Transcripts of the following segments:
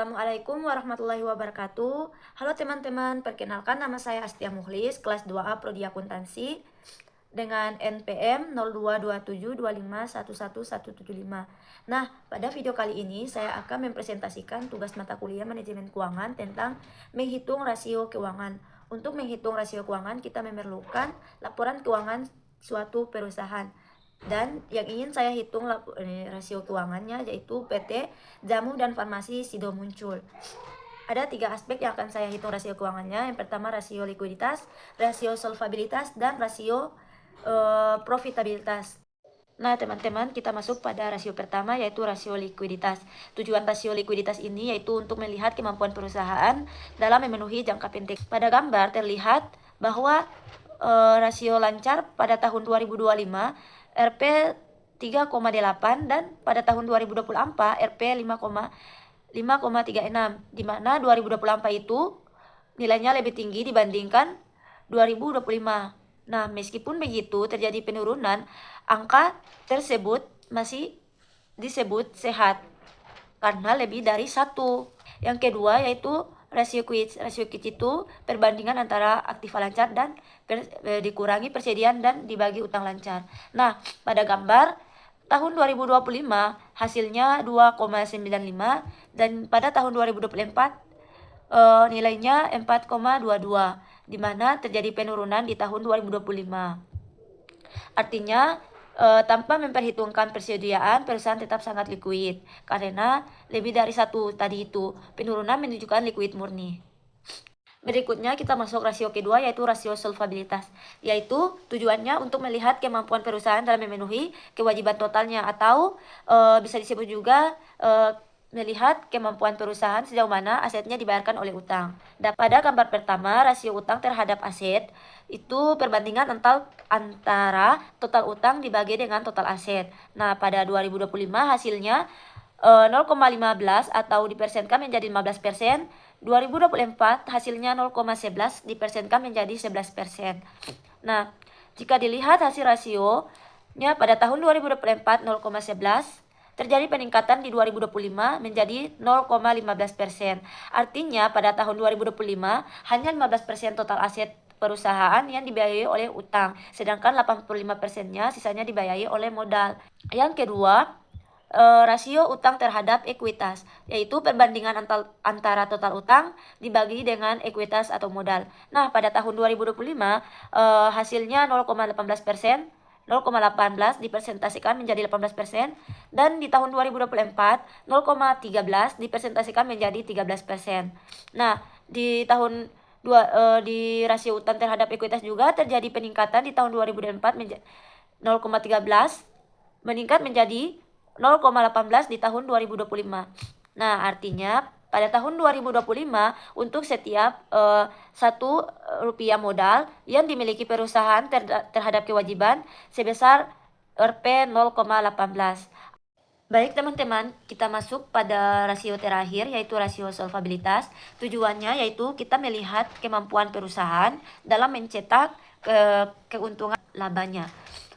Assalamualaikum warahmatullahi wabarakatuh. Halo teman-teman, perkenalkan nama saya Astia Mukhlis, kelas 2A Prodi Akuntansi dengan NPM 022725111175. Nah, pada video kali ini saya akan mempresentasikan tugas mata kuliah manajemen keuangan tentang menghitung rasio keuangan. Untuk menghitung rasio keuangan, kita memerlukan laporan keuangan suatu perusahaan. Dan yang ingin saya hitung rasio keuangannya yaitu PT Jamu dan Farmasi Sido Muncul. Ada 3 aspek yang akan saya hitung rasio keuangannya. Yang pertama rasio likuiditas, rasio solvabilitas, dan rasio profitabilitas. Nah teman-teman, kita masuk pada rasio pertama yaitu rasio likuiditas. Tujuan rasio likuiditas ini yaitu untuk melihat kemampuan perusahaan dalam memenuhi jangka pendek. Pada gambar terlihat bahwa rasio lancar pada tahun 2025 Rp 3,8 dan pada tahun 2024 Rp 5,36, di mana 2024 itu nilainya lebih tinggi dibandingkan 2025. Nah, meskipun begitu terjadi penurunan, angka tersebut masih disebut sehat karena lebih dari 1. Yang kedua yaitu rasio Quick. Rasio Quick itu perbandingan antara aktiva lancar dan dikurangi persediaan dan dibagi utang lancar. Nah, pada gambar tahun 2025 hasilnya 2,95 dan pada tahun 2024 nilainya 4,22, di mana terjadi penurunan di tahun 2025. Artinya tanpa memperhitungkan persediaan, perusahaan tetap sangat likuid karena lebih dari 1 tadi itu. Penurunan menunjukkan likuid murni. Berikutnya kita masuk rasio kedua yaitu rasio solvabilitas, yaitu tujuannya untuk melihat kemampuan perusahaan dalam memenuhi kewajiban totalnya atau bisa disebut juga melihat kemampuan perusahaan sejauh mana asetnya dibayarkan oleh utang. Dan pada gambar pertama, rasio utang terhadap aset itu perbandingan antara total utang dibagi dengan total aset. Nah, pada 2025 hasilnya 0,15 atau dipersenkan menjadi 15%. 2024 hasilnya 0,11 dipersenkan menjadi 11%. Nah, jika dilihat hasil rasionya pada tahun 2024 0,11, terjadi peningkatan di 2025 menjadi 0,15%. Artinya pada tahun 2025 hanya 15% total aset perusahaan yang dibiayai oleh utang, sedangkan 85%-nya sisanya dibiayai oleh modal. Yang kedua, rasio utang terhadap ekuitas, yaitu perbandingan antara total utang dibagi dengan ekuitas atau modal. Nah, pada tahun 2025 hasilnya 0,18%, 0,18 dipresentasikan menjadi 18%, dan di tahun 2024 0,13 dipresentasikan menjadi 13%. Nah, di tahun di rasio utang terhadap ekuitas juga terjadi peningkatan di tahun 2024 0,13 meningkat menjadi 0,18 di tahun 2025. Nah, artinya pada tahun 2025 untuk setiap 1 rupiah modal yang dimiliki perusahaan terhadap kewajiban sebesar Rp 0,18. Baik teman-teman, kita masuk pada rasio terakhir yaitu rasio solvabilitas. Tujuannya yaitu kita melihat kemampuan perusahaan dalam mencetak keuntungan labanya.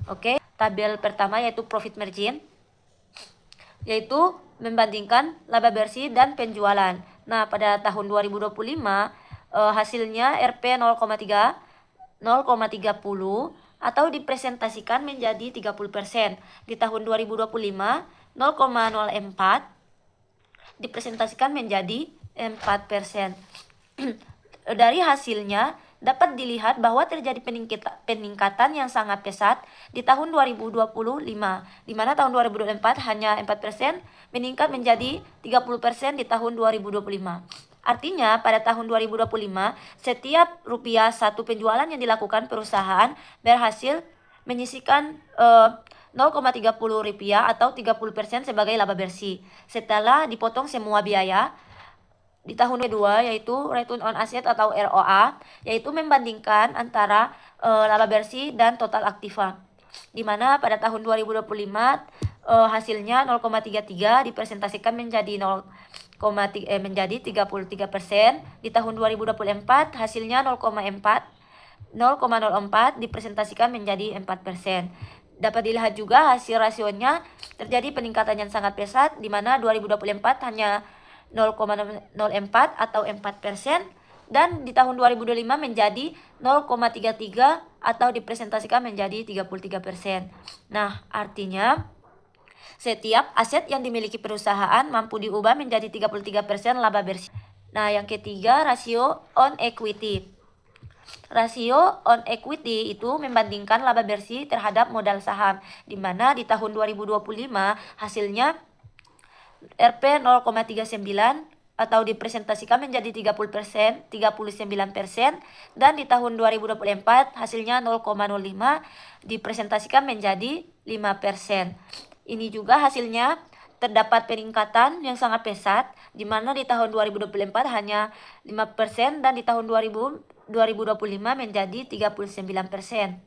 Oke, tabel pertama yaitu profit margin, yaitu membandingkan laba bersih dan penjualan. Nah, pada tahun 2025 hasilnya Rp 0,30 atau dipresentasikan menjadi 30%. Di tahun 2025 0,04 dipresentasikan menjadi 4%. Dari hasilnya dapat dilihat bahwa terjadi peningkatan yang sangat pesat di tahun 2025, di mana tahun 2024 hanya 4%, meningkat menjadi 30% di tahun 2025. Artinya pada tahun 2025 setiap rupiah 1 penjualan yang dilakukan perusahaan berhasil menyisihkan 0,30 rupiah atau 30% sebagai laba bersih setelah dipotong semua biaya. Di tahun kedua yaitu return on asset atau ROA, yaitu membandingkan antara laba bersih dan total aktiva, di mana pada tahun 2025 hasilnya 0,33 dipresentasikan menjadi 33%. Di tahun 2024 hasilnya 0,04 dipresentasikan menjadi 4%. Dapat dilihat juga hasil rasionya terjadi peningkatan yang sangat pesat, di mana 2024 hanya 0,04 atau 4%, dan di tahun 2025 menjadi 0,33 atau dipresentasikan menjadi 33%. Nah, artinya setiap aset yang dimiliki perusahaan mampu diubah menjadi 33% laba bersih. Nah, yang ketiga, rasio on equity. Rasio on equity itu membandingkan laba bersih terhadap modal saham, di mana di tahun 2025 hasilnya Rp 0,39 atau dipresentasikan menjadi 39%, dan di tahun 2024 hasilnya 0,05 dipresentasikan menjadi 5%. Ini juga hasilnya terdapat peningkatan yang sangat pesat, di mana di tahun 2024 hanya 5% dan di tahun 2025 menjadi 39%.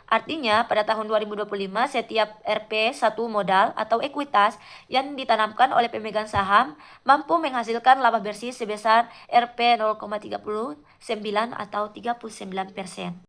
Artinya, pada tahun 2025, setiap Rp1 modal atau ekuitas yang ditanamkan oleh pemegang saham mampu menghasilkan laba bersih sebesar Rp 0,39 atau 39%.